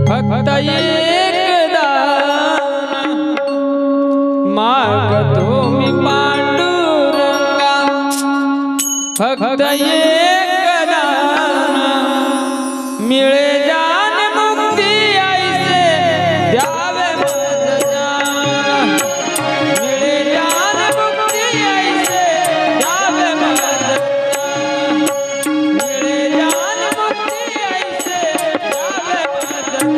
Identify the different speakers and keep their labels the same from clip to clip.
Speaker 1: फक्त एकदा मागतो मी पांडुरंगा, फक्त एकदा मिळे जान मुक्ती ऐसे द्यावे माझ जान, मिळे जान मुक्ती ऐसे द्यावे माझ जान, मिळे जान मुक्ती ऐसे द्यावे माझ जान।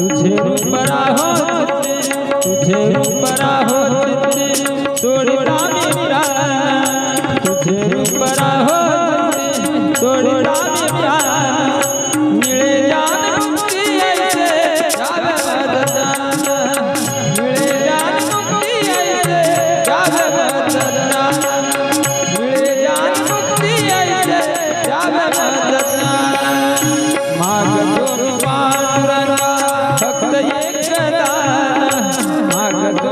Speaker 1: तुझे रूपरा हो तुझे रूपरा हो सोडता मेरा, तुझे रूपरा हो सोडता मेरा, मिले जान मुक्ति ऐसे जावे मद जान, मिले जान मुक्ति ऐसे जावे मद जान, मिले जान मुक्ति ऐसे जावे मद जान। मागतो पांडुरंगा फक्त एकदा, मागतो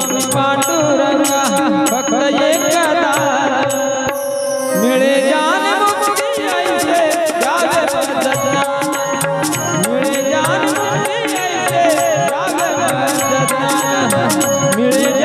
Speaker 1: मिळे